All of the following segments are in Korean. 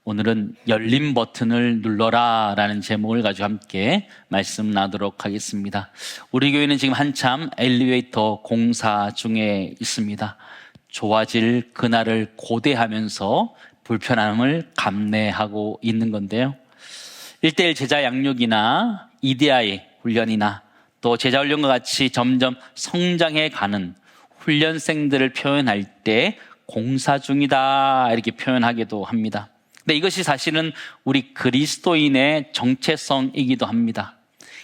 오늘은 열린 버튼을 눌러라 라는 제목을 가지고 함께 말씀 나누도록 하겠습니다. 우리 교회는 지금 한참 엘리베이터 공사 중에 있습니다. 좋아질 그날을 고대하면서 불편함을 감내하고 있는 건데요. 1:1 제자 양육이나 EDI 훈련이나 또 제자 훈련과 같이 점점 성장해 가는 훈련생들을 표현할 때 공사 중이다 이렇게 표현하기도 합니다. 근데 이것이 사실은 우리 그리스도인의 정체성이기도 합니다.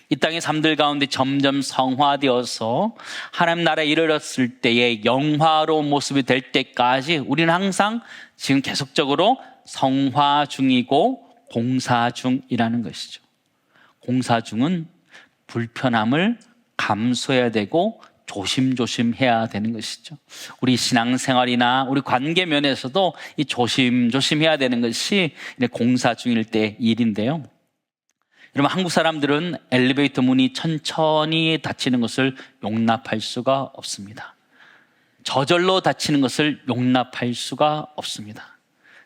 이 땅의 삶들 가운데 점점 성화되어서 하나님 나라에 이르렀을 때의 영화로운 모습이 될 때까지 우리는 항상 지금 계속적으로 성화 중이고 공사 중이라는 것이죠. 공사 중은 불편함을 감수해야 되고 조심조심 해야 되는 것이죠. 우리 신앙생활이나 우리 관계 면에서도 이 조심조심 해야 되는 것이 공사 중일 때 일인데요. 여러분, 한국 사람들은 엘리베이터 문이 천천히 닫히는 것을 용납할 수가 없습니다. 저절로 닫히는 것을 용납할 수가 없습니다.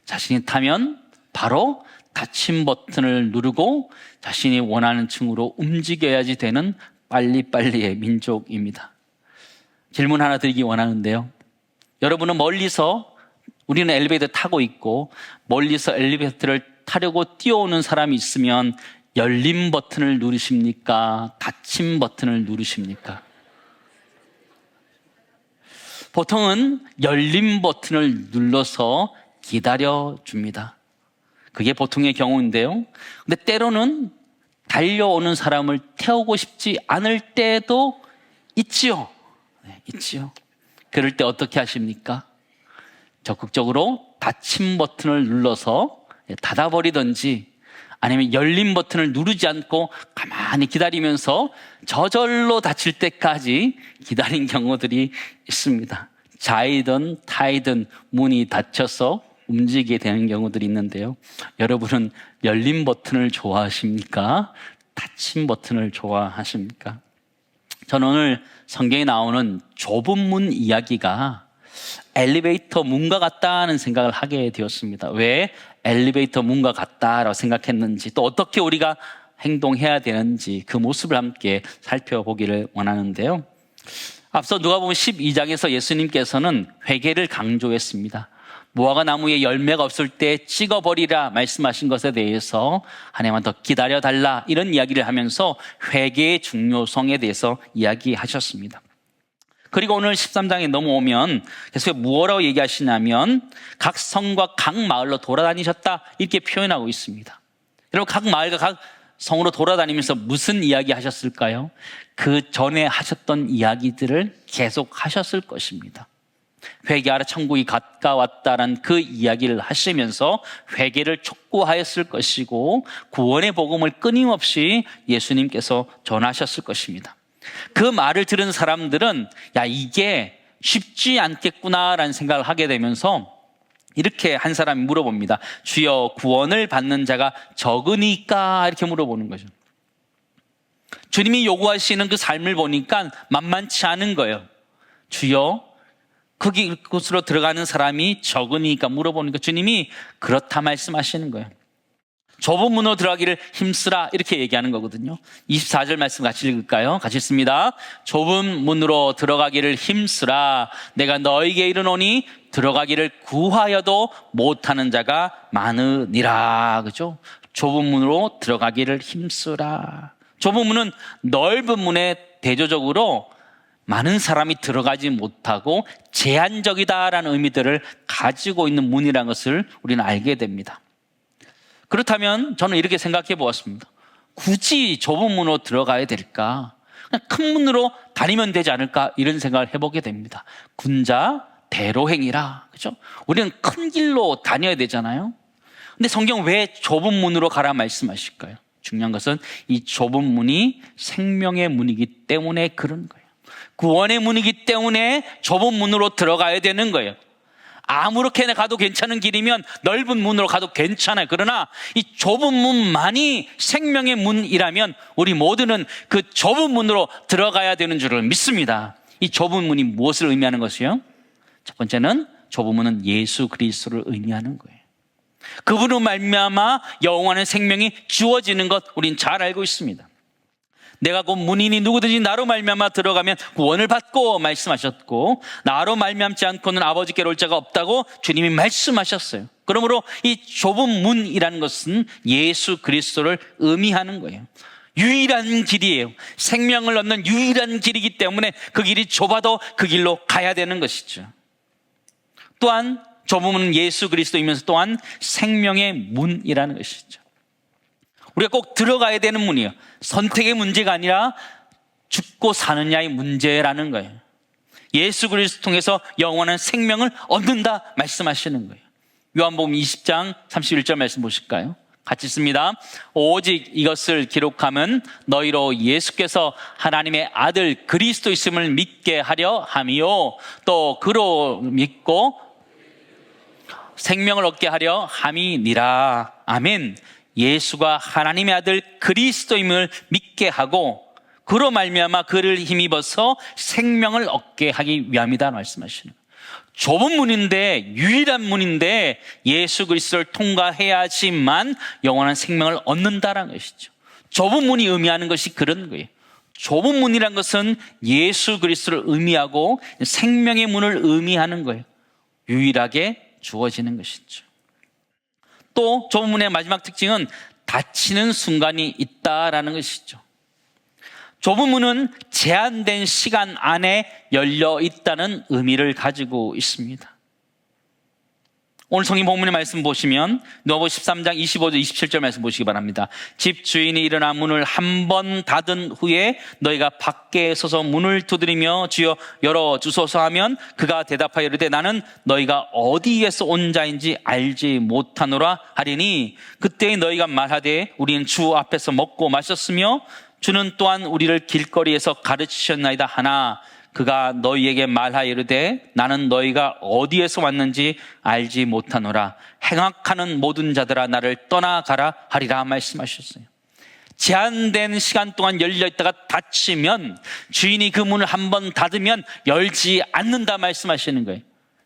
자신이 타면 바로 닫힘 버튼을 누르고 자신이 원하는 층으로 움직여야지 되는 빨리빨리의 민족입니다. 질문 하나 드리기 원하는데요. 여러분은 멀리서, 우리는 엘리베이터 타고 있고 멀리서 엘리베이터를 타려고 뛰어오는 사람이 있으면 열린 버튼을 누르십니까? 닫힘 버튼을 누르십니까? 보통은 열린 버튼을 눌러서 기다려줍니다. 그게 보통의 경우인데요. 근데 때로는 달려오는 사람을 태우고 싶지 않을 때도 있지요. 네, 있지요. 그럴 때 어떻게 하십니까? 적극적으로 닫힘 버튼을 눌러서 닫아버리든지 아니면 열린 버튼을 누르지 않고 가만히 기다리면서 저절로 닫힐 때까지 기다린 경우들이 있습니다. 자이든 타이든 문이 닫혀서 움직이게 되는 경우들이 있는데요. 여러분은 열린 버튼을 좋아하십니까? 닫힌 버튼을 좋아하십니까? 저는 오늘 성경에 나오는 좁은 문 이야기가 엘리베이터 문과 같다는 생각을 하게 되었습니다. 왜 엘리베이터 문과 같다라고 생각했는지, 또 어떻게 우리가 행동해야 되는지 그 모습을 함께 살펴보기를 원하는데요. 앞서 누가복음 12장에서 예수님께서는 회개를 강조했습니다. 무화과 나무에 열매가 없을 때 찍어버리라 말씀하신 것에 대해서 하나님만 더 기다려달라 이런 이야기를 하면서 회개의 중요성에 대해서 이야기하셨습니다. 그리고 오늘 13장에 넘어오면 계속 무엇라고 얘기하시냐면 각 성과 각 마을로 돌아다니셨다 이렇게 표현하고 있습니다. 여러분, 각 마을과 각 성으로 돌아다니면서 무슨 이야기 하셨을까요? 그 전에 하셨던 이야기들을 계속 하셨을 것입니다. 회개하라 천국이 가까웠다라는 그 이야기를 하시면서 회개를 촉구하였을 것이고 구원의 복음을 끊임없이 예수님께서 전하셨을 것입니다. 그 말을 들은 사람들은 야, 이게 쉽지 않겠구나라는 생각을 하게 되면서 이렇게 한 사람이 물어봅니다. 주여, 구원을 받는 자가 적으니까? 이렇게 물어보는 거죠. 주님이 요구하시는 그 삶을 보니까 만만치 않은 거예요. 주여, 그곳으로 들어가는 사람이 적으니까 물어보니까 주님이 그렇다 말씀하시는 거예요. 좁은 문으로 들어가기를 힘쓰라 이렇게 얘기하는 거거든요. 24절 말씀 같이 읽을까요? 같이 읽습니다. 좁은 문으로 들어가기를 힘쓰라. 내가 너에게 이르노니 들어가기를 구하여도 못하는 자가 많으니라. 그죠? 좁은 문으로 들어가기를 힘쓰라. 좁은 문은 넓은 문에 대조적으로 많은 사람이 들어가지 못하고 제한적이다라는 의미들을 가지고 있는 문이라는 것을 우리는 알게 됩니다. 그렇다면 저는 이렇게 생각해 보았습니다. 굳이 좁은 문으로 들어가야 될까? 그냥 큰 문으로 다니면 되지 않을까? 이런 생각을 해보게 됩니다. 군자 대로행이라. 그죠? 우리는 큰 길로 다녀야 되잖아요. 근데 성경 왜 좁은 문으로 가라 말씀하실까요? 중요한 것은 이 좁은 문이 생명의 문이기 때문에 그런 거예요. 구원의 문이기 때문에 좁은 문으로 들어가야 되는 거예요. 아무렇게나 가도 괜찮은 길이면 넓은 문으로 가도 괜찮아요. 그러나 이 좁은 문만이 생명의 문이라면 우리 모두는 그 좁은 문으로 들어가야 되는 줄을 믿습니다. 이 좁은 문이 무엇을 의미하는 것이요? 첫 번째는 좁은 문은 예수 그리스도를 의미하는 거예요. 그분으로 말미암아 영원한 생명이 주어지는 것 우린 잘 알고 있습니다. 내가 곧 문이니 누구든지 나로 말미암아 들어가면 구원을 받고 말씀하셨고, 나로 말미암지 않고는 아버지께로 올 자가 없다고 주님이 말씀하셨어요. 그러므로 이 좁은 문이라는 것은 예수 그리스도를 의미하는 거예요. 유일한 길이에요. 생명을 얻는 유일한 길이기 때문에 그 길이 좁아도 그 길로 가야 되는 것이죠. 또한 좁은 문은 예수 그리스도이면서 또한 생명의 문이라는 것이죠. 우리가 꼭 들어가야 되는 문이에요. 선택의 문제가 아니라 죽고 사느냐의 문제라는 거예요. 예수 그리스도 통해서 영원한 생명을 얻는다 말씀하시는 거예요. 요한복음 20장 31절 말씀 보실까요? 같이 읽습니다. 오직 이것을 기록하면 너희로 예수께서 하나님의 아들 그리스도이심을 믿게 하려 함이요, 또 그로 믿고 생명을 얻게 하려 함이니라. 아멘. 예수가 하나님의 아들 그리스도임을 믿게 하고 그로 말미암아 그를 힘입어서 생명을 얻게 하기 위함이다 말씀하시는 거예요. 좁은 문인데, 유일한 문인데 예수 그리스도를 통과해야지만 영원한 생명을 얻는다라는 것이죠. 좁은 문이 의미하는 것이 그런 거예요. 좁은 문이란 것은 예수 그리스도를 의미하고 생명의 문을 의미하는 거예요. 유일하게 주어지는 것이죠. 또 좁은 문의 마지막 특징은 닫히는 순간이 있다라는 것이죠. 좁은 문은 제한된 시간 안에 열려 있다는 의미를 가지고 있습니다. 오늘 성경 본문의 말씀 보시면 누가복음 13장 25절 27절 말씀 보시기 바랍니다. 집 주인이 일어나 문을 한 번 닫은 후에 너희가 밖에 서서 문을 두드리며 주여 열어주소서 하면 그가 대답하여 이르되 나는 너희가 어디에서 온 자인지 알지 못하노라 하리니 그때 너희가 말하되 우리는 주 앞에서 먹고 마셨으며 주는 또한 우리를 길거리에서 가르치셨나이다 하나 그가 너희에게 말하여 이르되 나는 너희가 어디에서 왔는지 알지 못하노라. 행악하는 모든 자들아 나를 떠나가라 하리라 말씀하셨어요. 제한된 시간 동안 열려있다가 닫히면, 주인이 그 문을 한번 닫으면 열지 않는다 말씀하시는 거예요.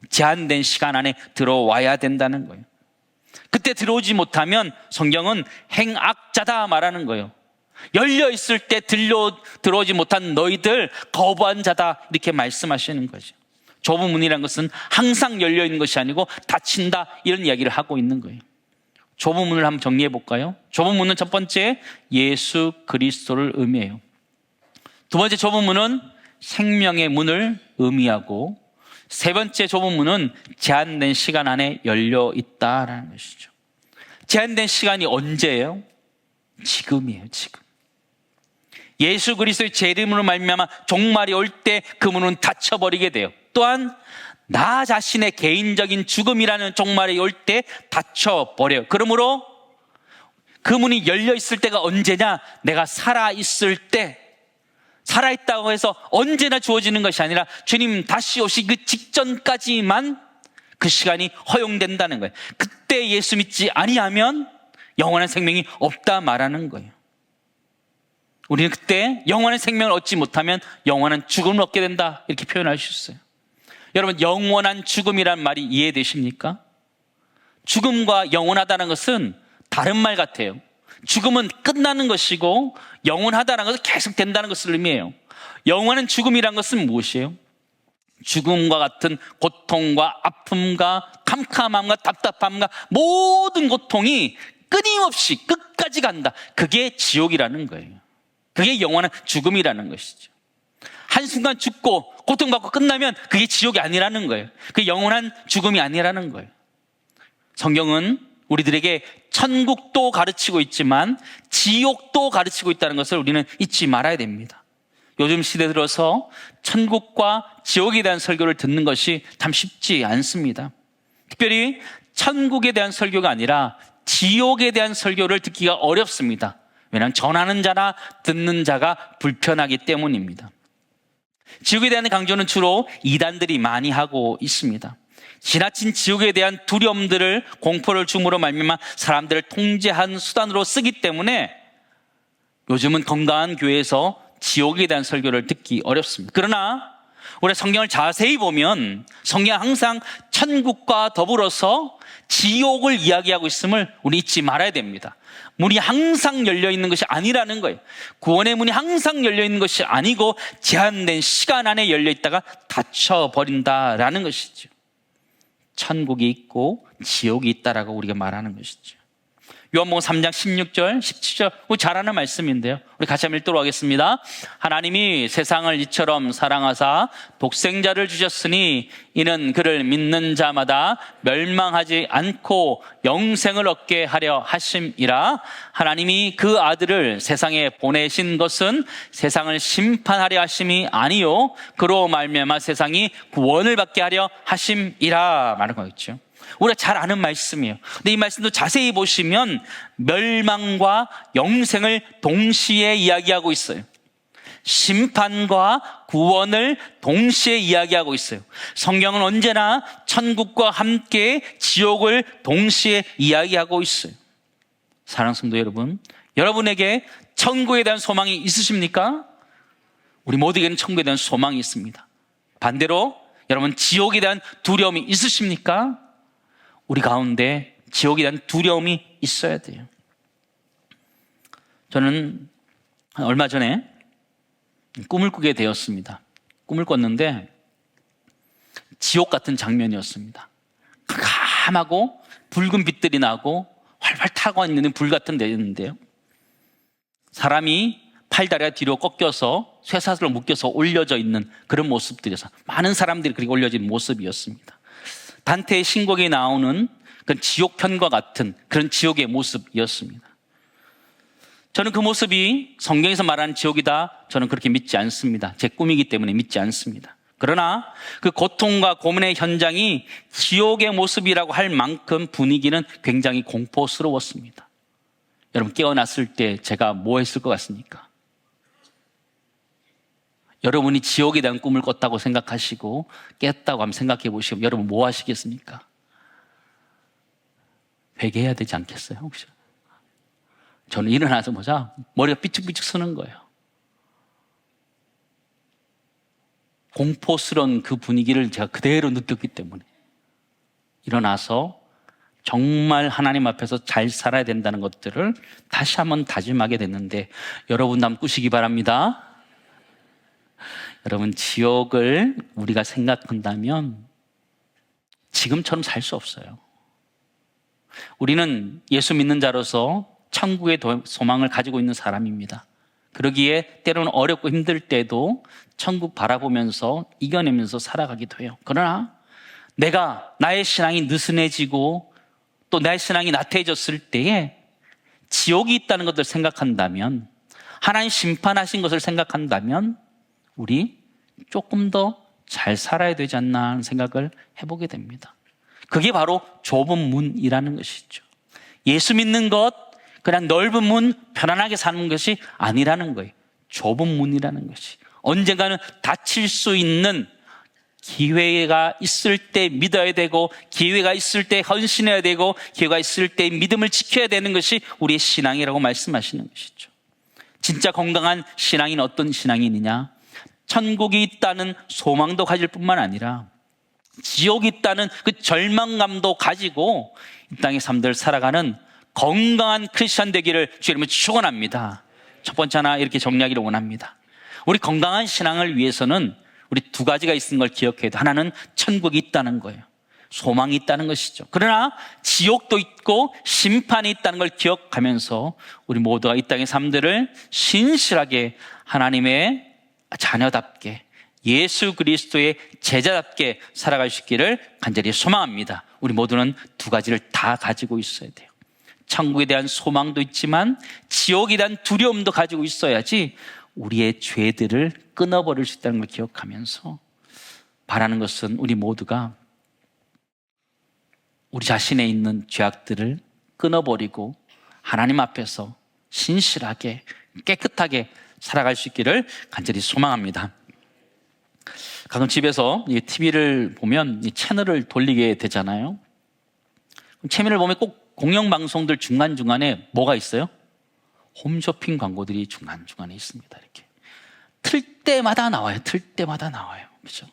제한된 시간 안에 들어와야 된다는 거예요. 그때 들어오지 못하면 성경은 행악자다 말하는 거예요. 열려있을 때 들어오지 못한 너희들 거부한 자다 이렇게 말씀하시는 거죠. 좁은 문이라는 것은 항상 열려있는 것이 아니고 닫힌다 이런 이야기를 하고 있는 거예요. 좁은 문을 한번 정리해 볼까요? 좁은 문은 첫 번째 예수 그리스도를 의미해요. 두 번째 좁은 문은 생명의 문을 의미하고, 세 번째 좁은 문은 제한된 시간 안에 열려 있다라는 것이죠. 제한된 시간이 언제예요? 지금이에요. 지금. 예수 그리스도의 제 이름으로 말미암아 종말이 올 때 그 문은 닫혀버리게 돼요. 또한 나 자신의 개인적인 죽음이라는 종말이 올 때 닫혀버려요. 그러므로 그 문이 열려있을 때가 언제냐? 내가 살아있을 때, 살아있다고 해서 언제나 주어지는 것이 아니라 주님 다시 오시 그 직전까지만 그 시간이 허용된다는 거예요. 그때 예수 믿지 아니하면 영원한 생명이 없다 말하는 거예요. 우리는 그때 영원한 생명을 얻지 못하면 영원한 죽음을 얻게 된다 이렇게 표현할 수 있어요. 여러분, 영원한 죽음이란 말이 이해되십니까? 죽음과 영원하다는 것은 다른 말 같아요. 죽음은 끝나는 것이고 영원하다는 것은 계속 된다는 것을 의미해요. 영원한 죽음이란 것은 무엇이에요? 죽음과 같은 고통과 아픔과 캄캄함과 답답함과 모든 고통이 끊임없이 끝까지 간다. 그게 지옥이라는 거예요. 그게 영원한 죽음이라는 것이죠. 한순간 죽고 고통받고 끝나면 그게 지옥이 아니라는 거예요. 그게 영원한 죽음이 아니라는 거예요. 성경은 우리들에게 천국도 가르치고 있지만 지옥도 가르치고 있다는 것을 우리는 잊지 말아야 됩니다. 요즘 시대 들어서 천국과 지옥에 대한 설교를 듣는 것이 참 쉽지 않습니다. 특별히 천국에 대한 설교가 아니라 지옥에 대한 설교를 듣기가 어렵습니다. 왜냐하면 전하는 자나 듣는 자가 불편하기 때문입니다. 지옥에 대한 강조는 주로 이단들이 많이 하고 있습니다. 지나친 지옥에 대한 두려움들을, 공포를 줌으로 말미암아 사람들을 통제한 수단으로 쓰기 때문에 요즘은 건강한 교회에서 지옥에 대한 설교를 듣기 어렵습니다. 그러나 우리가 성경을 자세히 보면 성경은 항상 천국과 더불어서 지옥을 이야기하고 있음을 우리 잊지 말아야 됩니다. 문이 항상 열려 있는 것이 아니라는 거예요. 구원의 문이 항상 열려 있는 것이 아니고 제한된 시간 안에 열려 있다가 닫혀버린다라는 것이죠. 천국이 있고 지옥이 있다라고 우리가 말하는 것이죠. 요한복음 3장 16절, 17절 잘 아는 말씀인데요. 우리 같이 한번 읽도록 하겠습니다. 하나님이 세상을 이처럼 사랑하사 독생자를 주셨으니 이는 그를 믿는 자마다 멸망하지 않고 영생을 얻게 하려 하심이라. 하나님이 그 아들을 세상에 보내신 것은 세상을 심판하려 하심이 아니요 그로 말미암아 세상이 구원을 받게 하려 하심이라 말하는 거겠죠. 우리가 잘 아는 말씀이에요. 근데 이 말씀도 자세히 보시면 멸망과 영생을 동시에 이야기하고 있어요. 심판과 구원을 동시에 이야기하고 있어요. 성경은 언제나 천국과 함께 지옥을 동시에 이야기하고 있어요. 사랑하는 성도 여러분, 여러분에게 천국에 대한 소망이 있으십니까? 우리 모두에게는 천국에 대한 소망이 있습니다. 반대로 여러분 지옥에 대한 두려움이 있으십니까? 우리 가운데 지옥에 대한 두려움이 있어야 돼요. 저는 얼마 전에 꿈을 꾸게 되었습니다. 꿈을 꿨는데 지옥 같은 장면이었습니다. 캄캄하고 붉은 빛들이 나고 활활 타고 있는 불 같은 데였는데요. 사람이 팔다리가 뒤로 꺾여서 쇠사슬로 묶여서 올려져 있는 그런 모습들이어서 많은 사람들이 그렇게 올려진 모습이었습니다. 단테의 신곡에 나오는 그 지옥편과 같은 그런 지옥의 모습이었습니다. 저는 그 모습이 성경에서 말하는 지옥이다, 저는 그렇게 믿지 않습니다. 제 꿈이기 때문에 믿지 않습니다. 그러나 그 고통과 고문의 현장이 지옥의 모습이라고 할 만큼 분위기는 굉장히 공포스러웠습니다. 여러분 깨어났을 때 제가 뭐 했을 것 같습니까? 여러분이 지옥에 대한 꿈을 꿨다고 생각하시고 깼다고 한번 생각해 보시면 여러분 뭐 하시겠습니까? 회개해야 되지 않겠어요 혹시? 저는 일어나서 보자 머리가 삐죽삐죽 서는 거예요. 공포스러운 그 분위기를 제가 그대로 느꼈기 때문에 일어나서 정말 하나님 앞에서 잘 살아야 된다는 것들을 다시 한번 다짐하게 됐는데 여러분도 한번 꾸시기 바랍니다. 여러분 지옥을 우리가 생각한다면 지금처럼 살 수 없어요. 우리는 예수 믿는 자로서 천국의 소망을 가지고 있는 사람입니다. 그러기에 때로는 어렵고 힘들 때도 천국 바라보면서 이겨내면서 살아가기도 해요. 그러나 나의 신앙이 느슨해지고 또 나의 신앙이 나태해졌을 때에 지옥이 있다는 것을 생각한다면, 하나님 심판하신 것을 생각한다면 우리 조금 더 잘 살아야 되지 않나 하는 생각을 해보게 됩니다. 그게 바로 좁은 문이라는 것이죠. 예수 믿는 것, 그냥 넓은 문, 편안하게 사는 것이 아니라는 거예요. 좁은 문이라는 것이. 언젠가는 닫힐 수 있는 기회가 있을 때 믿어야 되고, 기회가 있을 때 헌신해야 되고, 기회가 있을 때 믿음을 지켜야 되는 것이 우리의 신앙이라고 말씀하시는 것이죠. 진짜 건강한 신앙인 어떤 신앙인이냐? 천국이 있다는 소망도 가질 뿐만 아니라 지옥이 있다는 그 절망감도 가지고 이 땅의 삶들을 살아가는 건강한 크리스찬 되기를 주님은 축원합니다. 첫 번째 하나 이렇게 정리하기를 원합니다. 우리 건강한 신앙을 위해서는 우리 두 가지가 있는 걸 기억해야 돼. 하나는 천국이 있다는 거예요. 소망이 있다는 것이죠. 그러나 지옥도 있고 심판이 있다는 걸 기억하면서 우리 모두가 이 땅의 삶들을 신실하게 하나님의 자녀답게, 예수 그리스도의 제자답게 살아갈 수 있기를 간절히 소망합니다. 우리 모두는 두 가지를 다 가지고 있어야 돼요. 천국에 대한 소망도 있지만 지옥에 대한 두려움도 가지고 있어야지 우리의 죄들을 끊어버릴 수 있다는 걸 기억하면서 바라는 것은 우리 모두가 우리 자신에 있는 죄악들을 끊어버리고 하나님 앞에서 신실하게 깨끗하게 살아갈 수 있기를 간절히 소망합니다. 가끔 집에서 TV를 보면 채널을 돌리게 되잖아요. 채널을 보면 꼭 공영방송들 중간중간에 뭐가 있어요? 홈쇼핑 광고들이 중간중간에 있습니다. 이렇게 틀 때마다 나와요. 그렇죠?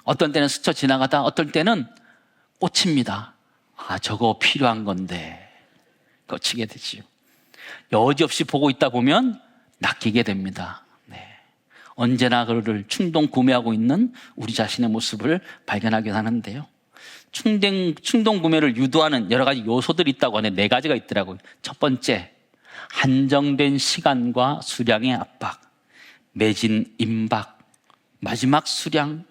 어떤 때는 스쳐 지나가다 어떨 때는 꽂힙니다. 저거 필요한 건데 꺼치게 되지요. 여지없이 보고 있다 보면 낚이게 됩니다. 네. 언제나 그를 충동 구매하고 있는 우리 자신의 모습을 발견하게 하는데요. 충동 구매를 유도하는 여러 가지 요소들이 있다고 하는데 4가지가 있더라고요. 첫 번째, 한정된 시간과 수량의 압박, 매진 임박, 마지막 수량,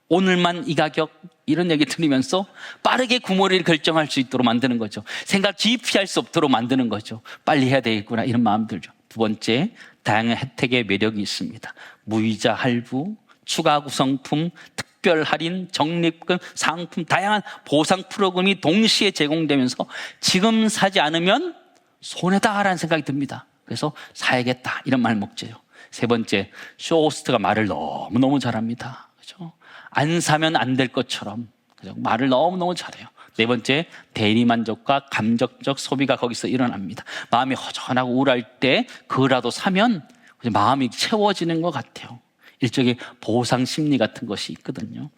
오늘만 이 가격, 이런 얘기 들으면서 빠르게 구매를 결정할 수 있도록 만드는 거죠. 생각 깊이 할 수 없도록 만드는 거죠. 빨리 해야 되겠구나 이런 마음 들죠. 두 번째, 다양한 혜택의 매력이 있습니다. 무이자 할부, 추가 구성품, 특별 할인, 적립금, 상품, 다양한 보상 프로그램이 동시에 제공되면서 지금 사지 않으면 손해다라는 생각이 듭니다. 그래서 사야겠다 이런 말 먹죠. 세 번째, 쇼호스트가 말을 너무너무 잘합니다. 그죠? 안 사면 안 될 것처럼, 그죠? 말을 너무너무 잘해요. 네 번째, 대리만족과 감정적 소비가 거기서 일어납니다. 마음이 허전하고 우울할 때 그거라도 사면 마음이 채워지는 것 같아요. 일종의 보상 심리 같은 것이 있거든요.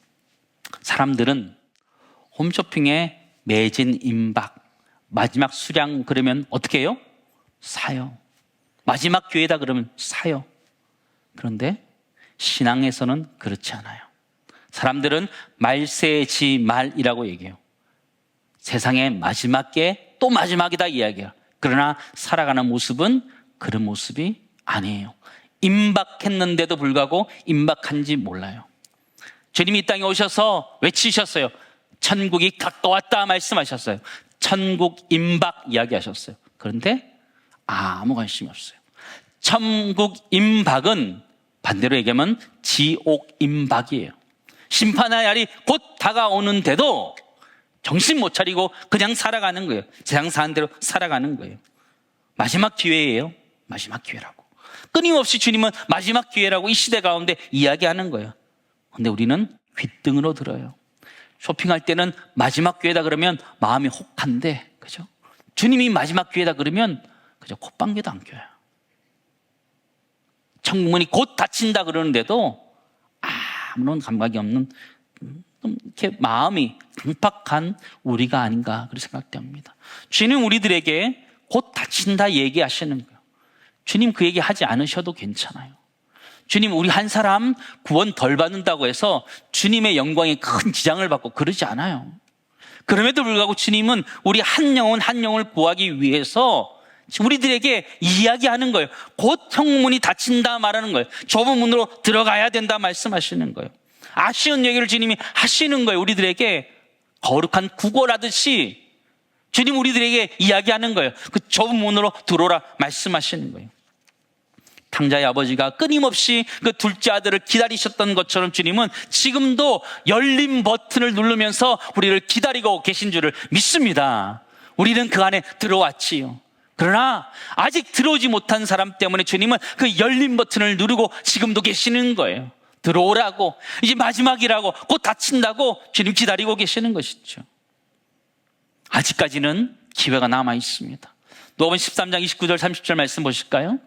사람들은 홈쇼핑에 매진 임박, 마지막 수량 그러면 어떻게 해요? 사요. 마지막 기회다 그러면 사요. 그런데 신앙에서는 그렇지 않아요. 사람들은 말세지말이라고 얘기해요. 세상의 마지막 게 또 마지막이다 이야기해요. 그러나 살아가는 모습은 그런 모습이 아니에요. 임박했는데도 불구하고 임박한지 몰라요. 주님이 이 땅에 오셔서 외치셨어요. 천국이 가까웠다 말씀하셨어요. 천국 임박 이야기하셨어요. 그런데 아무 관심이 없어요. 천국 임박은 반대로 얘기하면 지옥 임박이에요. 심판의 날이 곧 다가오는데도 정신 못 차리고 그냥 살아가는 거예요. 세상 사는 대로 살아가는 거예요. 마지막 기회예요. 마지막 기회라고. 끊임없이 주님은 마지막 기회라고 이 시대 가운데 이야기하는 거예요. 그런데 우리는 귓등으로 들어요. 쇼핑할 때는 마지막 기회다 그러면 마음이 혹한데, 그죠? 주님이 마지막 기회다 그러면 그죠? 콧방귀도 안 껴요. 천국문이 곧 닫힌다 그러는데도 아무런 감각이 없는 이렇게 마음이 강팍한 우리가 아닌가 그렇게 생각됩니다. 주님 우리들에게 곧 닫힌다 얘기하시는 거예요. 주님 그 얘기 하지 않으셔도 괜찮아요. 주님 우리 한 사람 구원 덜 받는다고 해서 주님의 영광에 큰 지장을 받고 그러지 않아요. 그럼에도 불구하고 주님은 우리 한 영혼을 구하기 위해서 우리들에게 이야기하는 거예요. 곧 천국문이 닫힌다 말하는 거예요. 좁은 문으로 들어가야 된다 말씀하시는 거예요. 아쉬운 얘기를 주님이 하시는 거예요. 우리들에게 거룩한 구걸하듯이 주님 우리들에게 이야기하는 거예요. 그 좁은 문으로 들어오라 말씀하시는 거예요. 탕자의 아버지가 끊임없이 그 둘째 아들을 기다리셨던 것처럼 주님은 지금도 열린 버튼을 누르면서 우리를 기다리고 계신 줄을 믿습니다. 우리는 그 안에 들어왔지요. 그러나 아직 들어오지 못한 사람 때문에 주님은 그 열린 버튼을 누르고 지금도 계시는 거예요. 들어오라고, 이제 마지막이라고, 곧 닫힌다고 주님 기다리고 계시는 것이죠. 아직까지는 기회가 남아 있습니다. 누가복음 13장 29절 30절 말씀 보실까요?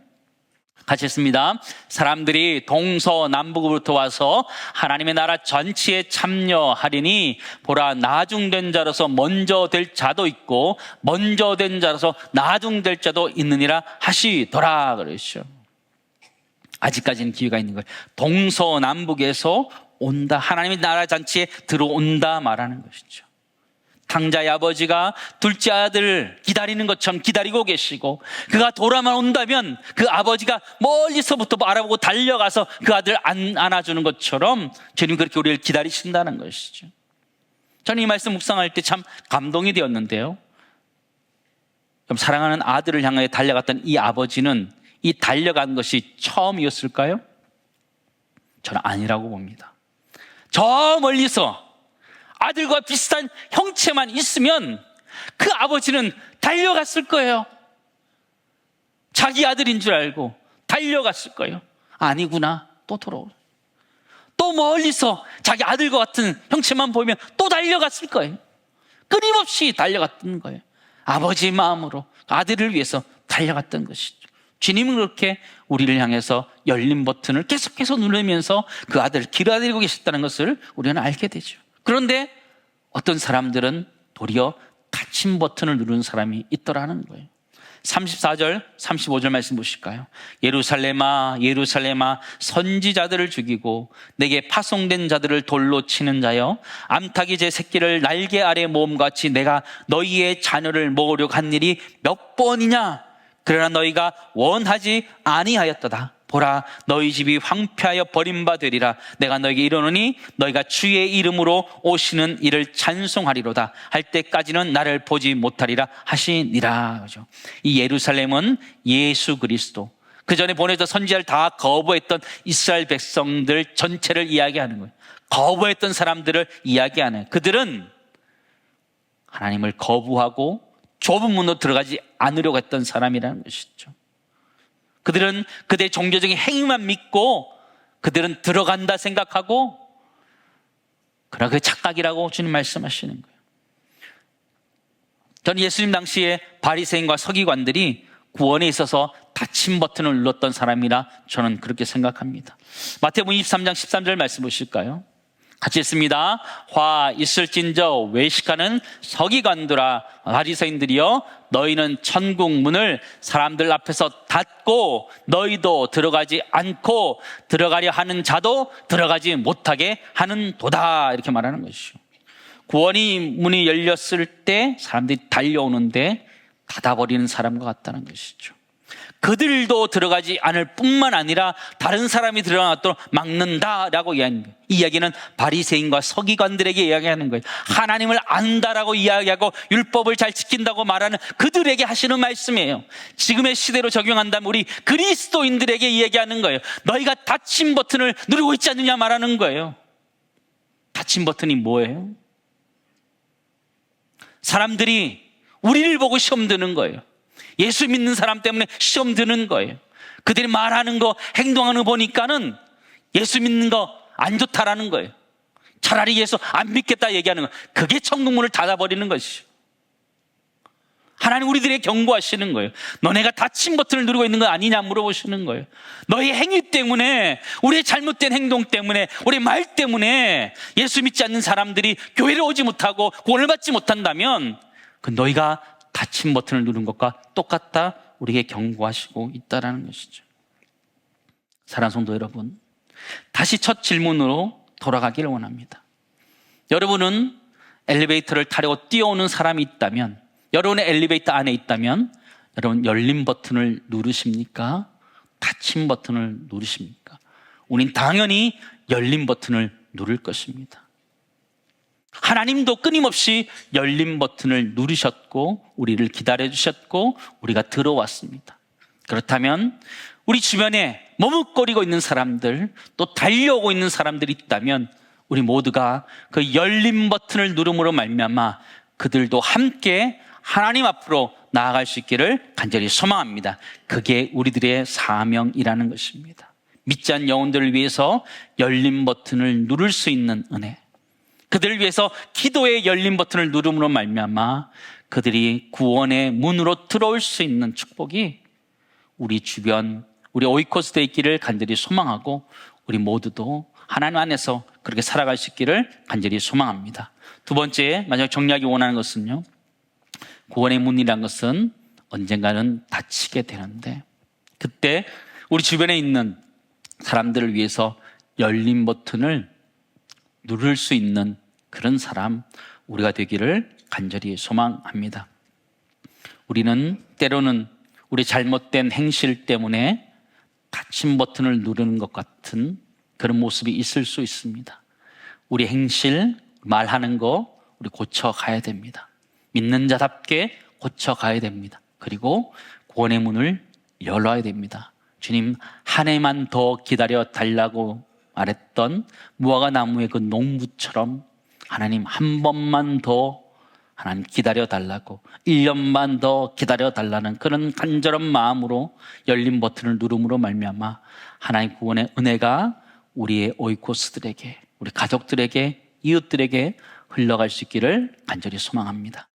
같이 했습니다. 사람들이 동서남북으로부터 와서 하나님의 나라 전치에 참여하리니 보라 나중된 자로서 먼저 될 자도 있고 먼저 된 자로서 나중될 자도 있느니라 하시더라 그러시죠. 아직까지는 기회가 있는 거예요. 동서남북에서 온다. 하나님의 나라 잔치에 들어온다 말하는 것이죠. 탕자의 아버지가 둘째 아들을 기다리는 것처럼 기다리고 계시고 그가 돌아만 온다면 그 아버지가 멀리서부터 알아보고 달려가서 그 아들을 안아주는 것처럼 주님 그렇게 우리를 기다리신다는 것이죠. 저는 이 말씀 묵상할 때 참 감동이 되었는데요. 그럼 사랑하는 아들을 향하여 달려갔던 이 아버지는 이 달려간 것이 처음이었을까요? 저는 아니라고 봅니다. 저 멀리서 아들과 비슷한 형체만 있으면 그 아버지는 달려갔을 거예요. 자기 아들인 줄 알고 달려갔을 거예요. 아니구나. 또 돌아오고 또 멀리서 자기 아들과 같은 형체만 보이면 또 달려갔을 거예요. 끊임없이 달려갔던 거예요. 아버지의 마음으로 아들을 위해서 달려갔던 것이죠. 주님은 그렇게 우리를 향해서 열린 버튼을 계속해서 누르면서 그 아들을 기다리고 계셨다는 것을 우리는 알게 되죠. 그런데 어떤 사람들은 도리어 닫힌 버튼을 누르는 사람이 있더라는 거예요. 34절, 35절 말씀 보실까요? 예루살렘아, 예루살렘아, 선지자들을 죽이고 내게 파송된 자들을 돌로 치는 자여, 암탉이 제 새끼를 날개 아래 모음같이 내가 너희의 자녀를 먹으려고 한 일이 몇 번이냐? 그러나 너희가 원하지 아니하였도다. 보라, 너희 집이 황폐하여 버림받으리라. 내가 너희에게 이르노니 너희가 주의 이름으로 오시는 이를 찬송하리로다. 할 때까지는 나를 보지 못하리라 하시니라. 그죠? 이 예루살렘은 예수 그리스도, 그 전에 보내던 선지자를 다 거부했던 이스라엘 백성들 전체를 이야기하는 거예요. 거부했던 사람들을 이야기하는 거예요. 그들은 하나님을 거부하고 좁은 문으로 들어가지 않으려고 했던 사람이라는 것이죠. 그들은 그들의 종교적인 행위만 믿고 그들은 들어간다 생각하고, 그러나 그게 착각이라고 주님 말씀하시는 거예요. 저는 예수님 당시에 바리새인과 서기관들이 구원에 있어서 닫힌 버튼을 눌렀던 사람이라 저는 그렇게 생각합니다. 마태복음 23장 13절 말씀 보실까요? 같이 읽습니다. 화 있을진저 외식하는 서기관들아 바리새인들이여, 너희는 천국 문을 사람들 앞에서 닫고 너희도 들어가지 않고 들어가려 하는 자도 들어가지 못하게 하는도다. 이렇게 말하는 것이죠. 구원의 문이 열렸을 때 사람들이 달려오는데 닫아버리는 사람과 같다는 것이죠. 그들도 들어가지 않을 뿐만 아니라 다른 사람이 들어가도록 막는다라고 이야기하는 거예요. 이 이야기는 바리새인과 서기관들에게 이야기하는 거예요. 하나님을 안다라고 이야기하고 율법을 잘 지킨다고 말하는 그들에게 하시는 말씀이에요. 지금의 시대로 적용한다면 우리 그리스도인들에게 이야기하는 거예요. 너희가 닫힌 버튼을 누르고 있지 않느냐 말하는 거예요. 닫힌 버튼이 뭐예요? 사람들이 우리를 보고 시험 드는 거예요. 예수 믿는 사람 때문에 시험 드는 거예요. 그들이 말하는 거, 행동하는 거 보니까는 예수 믿는 거 안 좋다라는 거예요. 차라리 예수 안 믿겠다 얘기하는 거. 그게 천국 문을 닫아버리는 것이죠. 하나님 우리들에게 경고하시는 거예요. 너네가 닫힌 버튼을 누르고 있는 거 아니냐 물어보시는 거예요. 너희 행위 때문에, 우리의 잘못된 행동 때문에, 우리의 말 때문에 예수 믿지 않는 사람들이 교회를 오지 못하고 구원을 받지 못한다면 그 너희가 닫힌 버튼을 누른 것과 똑같다, 우리에게 경고하시고 있다는 것이죠. 사랑하는 성도 여러분, 다시 첫 질문으로 돌아가기를 원합니다. 여러분은 엘리베이터를 타려고 뛰어오는 사람이 있다면, 여러분의 엘리베이터 안에 있다면 여러분 열린 버튼을 누르십니까? 닫힌 버튼을 누르십니까? 우린 당연히 열린 버튼을 누를 것입니다. 하나님도 끊임없이 열린 버튼을 누르셨고 우리를 기다려주셨고 우리가 들어왔습니다. 그렇다면 우리 주변에 머뭇거리고 있는 사람들, 또 달려오고 있는 사람들이 있다면 우리 모두가 그 열린 버튼을 누름으로 말미암아 그들도 함께 하나님 앞으로 나아갈 수 있기를 간절히 소망합니다. 그게 우리들의 사명이라는 것입니다. 믿지 않는 영혼들을 위해서 열린 버튼을 누를 수 있는 은혜, 그들을 위해서 기도의 열린 버튼을 누름으로 말미암아 그들이 구원의 문으로 들어올 수 있는 축복이 우리 주변, 우리 오이코스에 있기를 간절히 소망하고 우리 모두도 하나님 안에서 그렇게 살아갈 수 있기를 간절히 소망합니다. 두 번째, 마지막 정리하기 원하는 것은요, 구원의 문이라는 것은 언젠가는 닫히게 되는데 그때 우리 주변에 있는 사람들을 위해서 열린 버튼을 누를 수 있는 그런 사람 우리가 되기를 간절히 소망합니다. 우리는 때로는 우리 잘못된 행실 때문에 닫힌 버튼을 누르는 것 같은 그런 모습이 있을 수 있습니다. 우리 행실, 말하는 거 우리 고쳐가야 됩니다. 믿는 자답게 고쳐가야 됩니다. 그리고 구원의 문을 열어야 됩니다. 주님, 한 해만 더 기다려 달라고 말했던 무화과 나무의 그 농부처럼 하나님 한 번만 더 하나님 기다려 달라고, 1년만 더 기다려 달라는 그런 간절한 마음으로 열린 버튼을 누름으로 말미암아 하나님 구원의 은혜가 우리의 오이코스들에게, 우리 가족들에게, 이웃들에게 흘러갈 수 있기를 간절히 소망합니다.